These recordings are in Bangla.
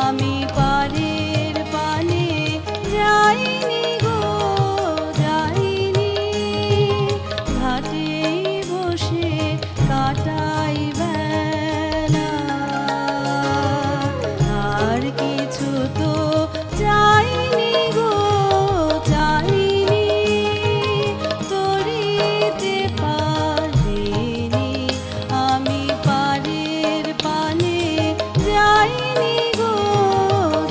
আমি পারের পানে যাইনি গো যাইনি, ঘাটে বসে কাটাই বেলা। আর কিছু তো চাইনি গো চাইনি, তরিতে পারিনি আমি পারের পানে যাইনি গো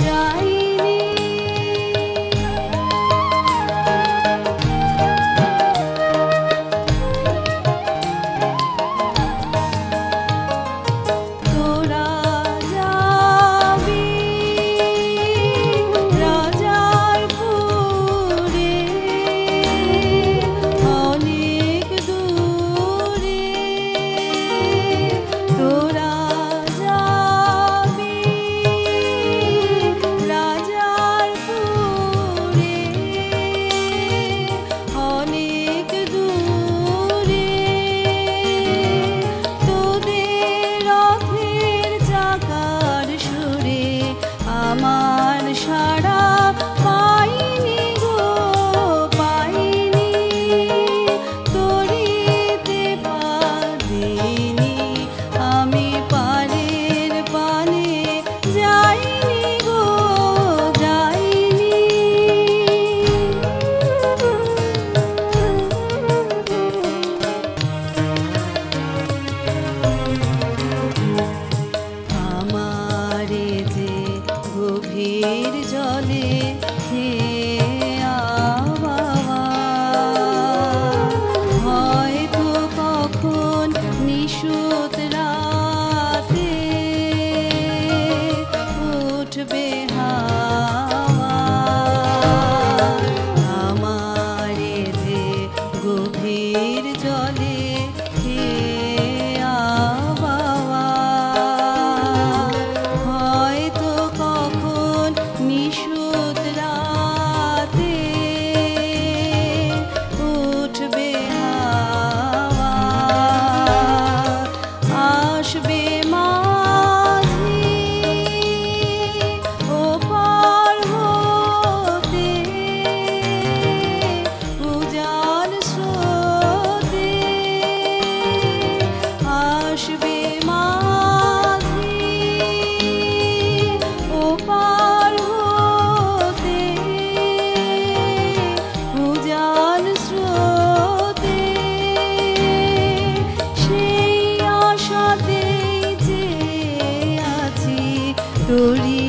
যাইনি। তোরা যাবি রাজারপুরে অনেক দূরে, তোরা যাবি রাজারপুরে অনেক দূরে, তোদের রথের চাকার সুরে আমার সাড়া পাইনি গো পাইনি, তরিতে পারিনি আমি পারের পানে যাইনি গো যাইনি। আমারে যে গভীর জলে বাবা, হয়তো কখন নিশুত রাতে উঠবে হাওয়া। আমারে যে গভীর জলে বাবা, হয়তো কখন নিশুত রাতে উঠবে হাওয়া। আসবে মাঝি ওপার হতে উজান স্রোতে, আসবে মাঝি ওপার হতে উজান স্রোতে, সেই আশাতেই যে আছি তরি